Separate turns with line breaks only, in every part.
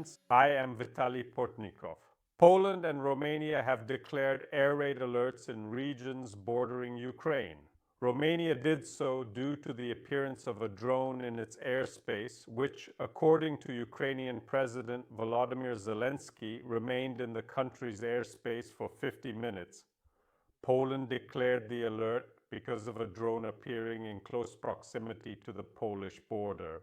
friends, I am Vitaly Portnikov. Poland and Romania have declared air raid alerts in regions bordering Ukraine. Romania did so due to the appearance of a drone in its airspace, which, according to Ukrainian President Volodymyr Zelensky, remained in the country's airspace for 50 minutes. Poland declared the alert because of a drone appearing in close proximity to the Polish border.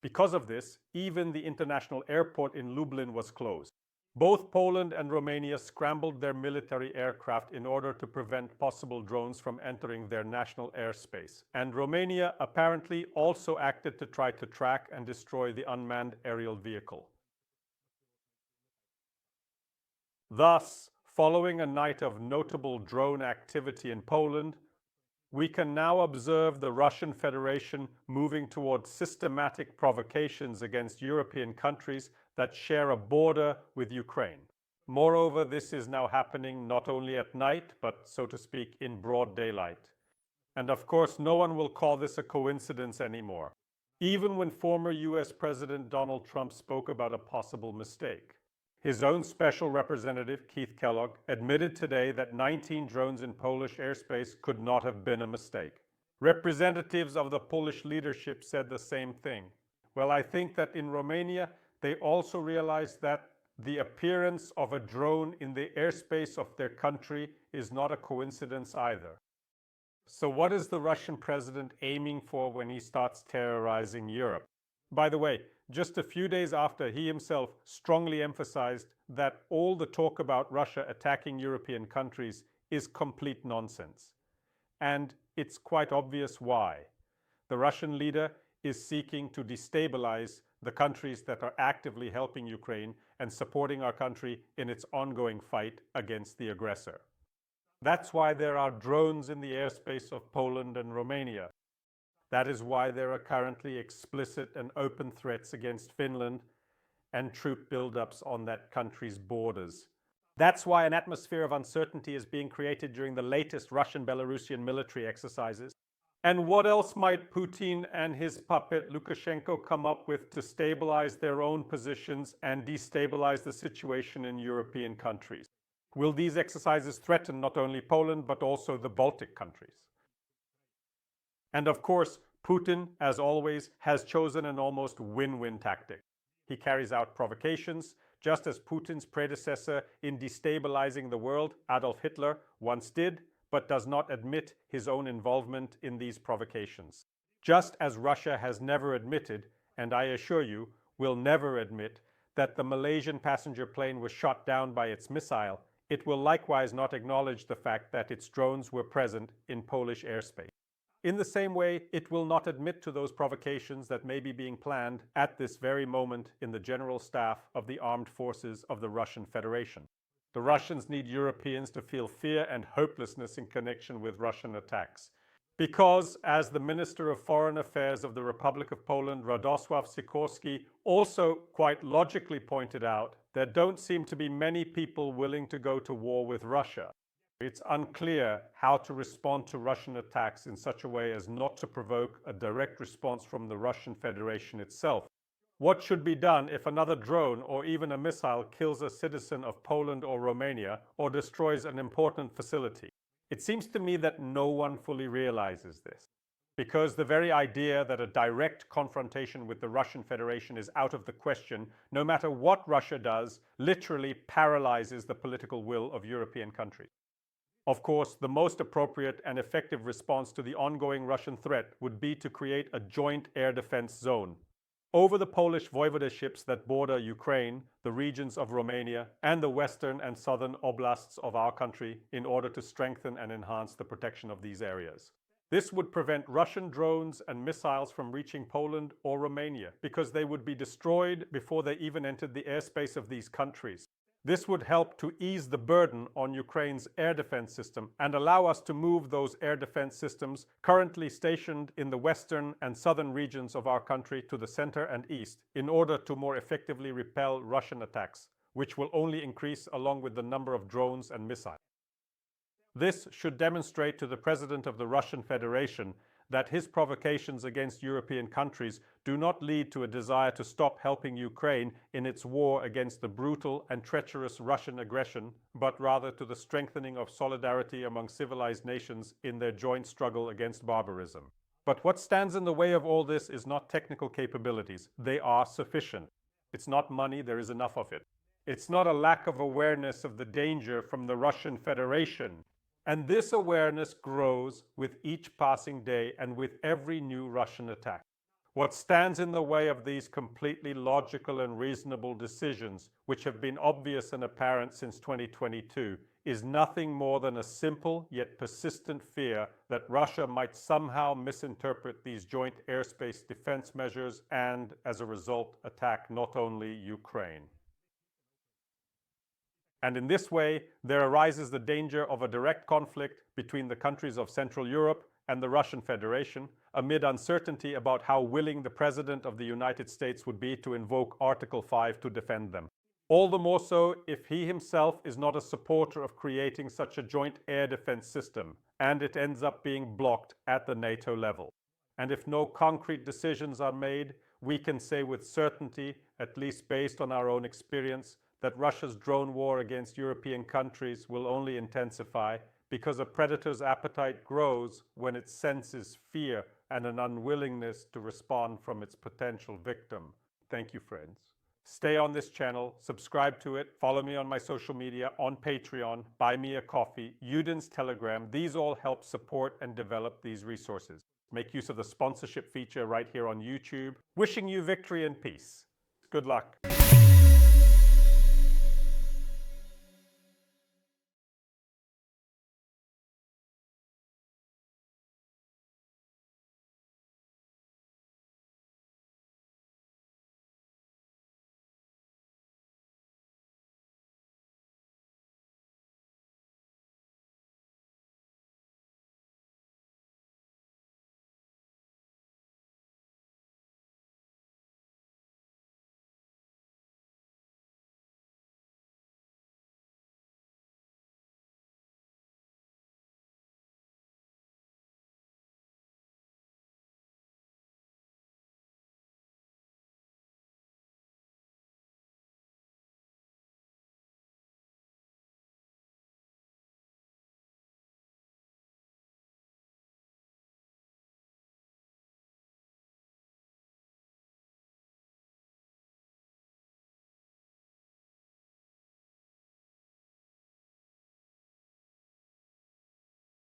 Because of this, even the international airport in Lublin was closed. Both Poland and Romania scrambled their military aircraft in order to prevent possible drones from entering their national airspace. And Romania apparently also acted to try to track and destroy the unmanned aerial vehicle. Thus, following a night of notable drone activity in Poland, we can now observe the Russian Federation moving towards systematic provocations against European countries that share a border with Ukraine. Moreover, this is now happening not only at night, but, so to speak, in broad daylight. And of course, no one will call this a coincidence anymore, even when former US President Donald Trump spoke about a possible mistake. His own special representative, Keith Kellogg, admitted today that 19 drones in Polish airspace could not have been a mistake. Representatives of the Polish leadership said the same thing. Well, I think that in Romania, they also realized that the appearance of a drone in the airspace of their country is not a coincidence either. So what is the Russian president aiming for when he starts terrorizing Europe? By the way, just a few days after he himself strongly emphasized that all the talk about Russia attacking European countries is complete nonsense. And it's quite obvious why. The Russian leader is seeking to destabilize the countries that are actively helping Ukraine and supporting our country in its ongoing fight against the aggressor. That's why there are drones in the airspace of Poland and Romania. That is why there are currently explicit and open threats against Finland and troop buildups on that country's borders. That's why an atmosphere of uncertainty is being created during the latest Russian-Belarusian military exercises. And what else might Putin and his puppet Lukashenko come up with to stabilize their own positions and destabilize the situation in European countries? Will these exercises threaten not only Poland but also the Baltic countries? And of course, Putin, as always, has chosen an almost win-win tactic. He carries out provocations, just as Putin's predecessor in destabilizing the world, Adolf Hitler, once did, but does not admit his own involvement in these provocations. Just as Russia has never admitted, and I assure you, will never admit, that the Malaysian passenger plane was shot down by its missile, it will likewise not acknowledge the fact that its drones were present in Polish airspace. In the same way, it will not admit to those provocations that may be being planned at this very moment in the General Staff of the Armed Forces of the Russian Federation. The Russians need Europeans to feel fear and hopelessness in connection with Russian attacks. Because, as the Minister of Foreign Affairs of the Republic of Poland, Radosław Sikorski, also quite logically pointed out, there don't seem to be many people willing to go to war with Russia. It's unclear how to respond to Russian attacks in such a way as not to provoke a direct response from the Russian Federation itself. What should be done if another drone or even a missile kills a citizen of Poland or Romania or destroys an important facility? It seems to me that no one fully realizes this, because the very idea that a direct confrontation with the Russian Federation is out of the question, no matter what Russia does, literally paralyzes the political will of European countries. Of course, the most appropriate and effective response to the ongoing Russian threat would be to create a joint air defense zone over the Polish voivodeships that border Ukraine, the regions of Romania, and the western and southern oblasts of our country in order to strengthen and enhance the protection of these areas. This would prevent Russian drones and missiles from reaching Poland or Romania because they would be destroyed before they even entered the airspace of these countries. This would help to ease the burden on Ukraine's air defense system and allow us to move those air defense systems currently stationed in the western and southern regions of our country to the center and east in order to more effectively repel Russian attacks, which will only increase along with the number of drones and missiles. This should demonstrate to the President of the Russian Federation that his provocations against European countries do not lead to a desire to stop helping Ukraine in its war against the brutal and treacherous Russian aggression, but rather to the strengthening of solidarity among civilized nations in their joint struggle against barbarism. But what stands in the way of all this is not technical capabilities. They are sufficient. It's not money, there is enough of it. It's not a lack of awareness of the danger from the Russian Federation. And this awareness grows with each passing day and with every new Russian attack. What stands in the way of these completely logical and reasonable decisions, which have been obvious and apparent since 2022, is nothing more than a simple yet persistent fear that Russia might somehow misinterpret these joint airspace defense measures and, as a result, attack not only Ukraine. And in this way, there arises the danger of a direct conflict between the countries of Central Europe and the Russian Federation, amid uncertainty about how willing the President of the United States would be to invoke Article 5 to defend them. All the more so if he himself is not a supporter of creating such a joint air defense system, and it ends up being blocked at the NATO level. And if no concrete decisions are made, we can say with certainty, at least based on our own experience, that Russia's drone war against European countries will only intensify because a predator's appetite grows when it senses fear and an unwillingness to respond from its potential victim. Thank you, friends. Stay on this channel, subscribe to it, follow me on my social media, on Patreon, buy me a coffee, Udin's Telegram. These all help support and develop these resources. Make use of the sponsorship feature right here on YouTube. Wishing you victory and peace. Good luck.